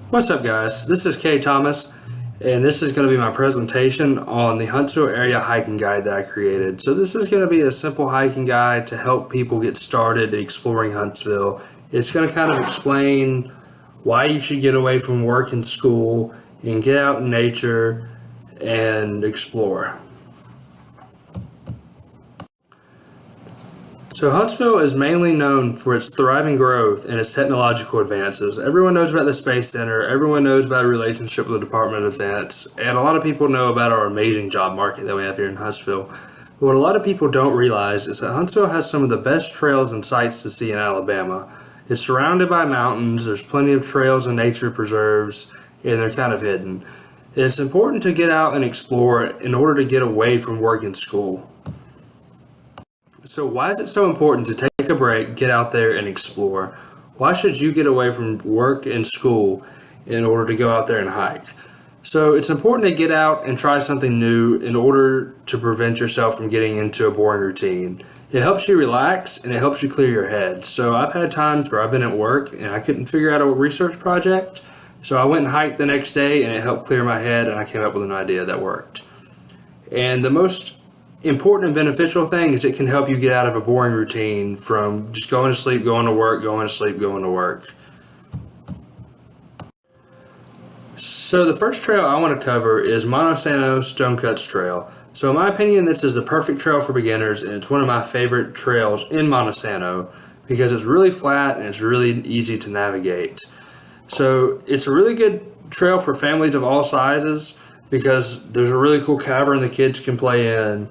What's up, guys? This is Kay Thomas, and this is going to be my presentation on the Huntsville area hiking guide that I created. So this is going to be a simple hiking guide to help people get started exploring Huntsville. It's going to kind of explain why you should get away from work and school and get out in nature and explore. So Huntsville is mainly known for its thriving growth and its technological advances. Everyone knows about the Space Center, everyone knows about our relationship with the Department of Defense, and a lot of people know about our amazing job market that we have here in Huntsville. But what a lot of people don't realize is that Huntsville has some of the best trails and sights to see in Alabama. It's surrounded by mountains, there's plenty of trails and nature preserves, and they're kind of hidden. And it's important to get out and explore in order to get away from work and school. So why is it so important to take a break, get out there and explore? Why should you get away from work and school in order to go out there and hike? So it's important to get out and try something new in order to prevent yourself from getting into a boring routine. It helps you relax and it helps you clear your head. So I've had times where I've been at work and I couldn't figure out a research project. So I went and hiked the next day and it helped clear my head and I came up with an idea that worked. And the most important and beneficial thing is it can help you get out of a boring routine from just going to sleep, going to work, going to sleep, going to work. So the first trail I want to cover is Montesano Stonecuts Trail. So in my opinion, this is the perfect trail for beginners, and it's one of my favorite trails in Montesano because it's really flat and it's really easy to navigate. So it's a really good trail for families of all sizes because there's a really cool cavern the kids can play in,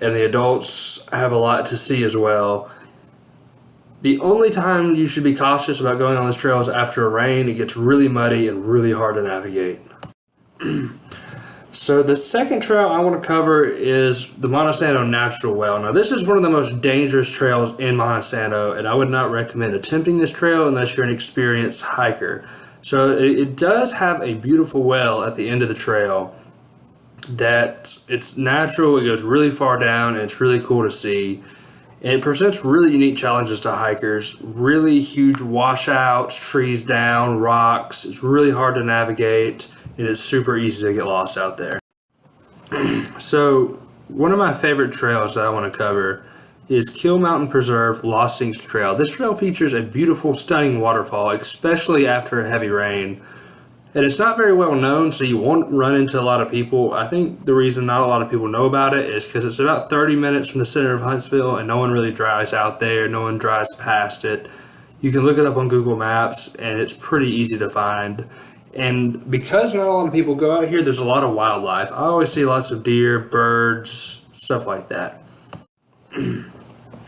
and the adults have a lot to see as well. The only time you should be cautious about going on this trail is after a rain. It gets really muddy and really hard to navigate. So the second trail I want to cover is the Montesano Natural Well. Now this is one of the most dangerous trails in Montesano, and I would not recommend attempting this trail unless you're an experienced hiker. So it does have a beautiful well at the end of the trail that it's natural, it goes really far down, and it's really cool to see. And it presents really unique challenges to hikers, really huge washouts, trees down, rocks. It's really hard to navigate, and it's super easy to get lost out there. So one of my favorite trails that I want to cover is Kill Mountain Preserve Lost Sinks Trail. This trail features a beautiful, stunning waterfall, especially after a heavy rain. And it's not very well known, so you won't run into a lot of people. I think the reason not a lot of people know about it is because it's about 30 minutes from the center of Huntsville and no one really drives out there, no one drives past it. You can look it up on Google Maps and it's pretty easy to find. And because not a lot of people go out here, there's a lot of wildlife. I always see lots of deer, birds, stuff like that.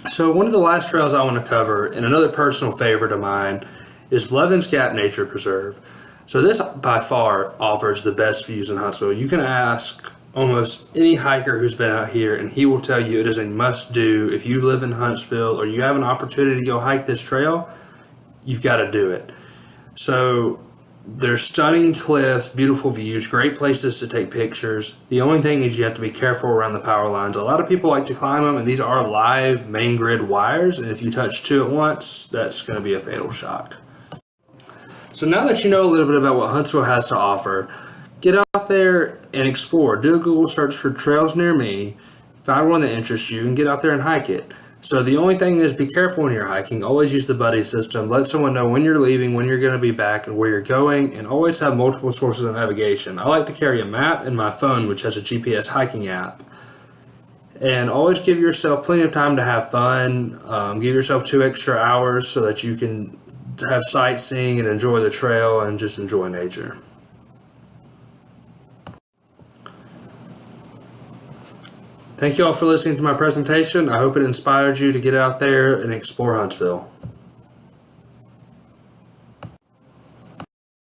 So one of the last trails I want to cover, and another personal favorite of mine, is Blevins Gap Nature Preserve. So this by far offers the best views in Huntsville. You can ask almost any hiker who's been out here and he will tell you it is a must do. If you live in Huntsville or you have an opportunity to go hike this trail, you've got to do it. So there's stunning cliffs, beautiful views, great places to take pictures. The only thing is you have to be careful around the power lines. A lot of people like to climb them, and these are live main grid wires, and if you touch two at once, that's going to be a fatal shock. So now that you know a little bit about what Huntsville has to offer, get out there and explore. Do a Google search for trails near me, find one that interests you, and get out there and hike it. So the only thing is be careful when you're hiking. Always use the buddy system. Let someone know when you're leaving, when you're going to be back, and where you're going, and always have multiple sources of navigation. I like to carry a map in my phone, which has a GPS hiking app. And always give yourself plenty of time to have fun. Give yourself 2 extra hours so that you can have sightseeing and enjoy the trail and just enjoy nature. Thank you all for listening to my presentation. I hope it inspired you to get out there and explore Huntsville.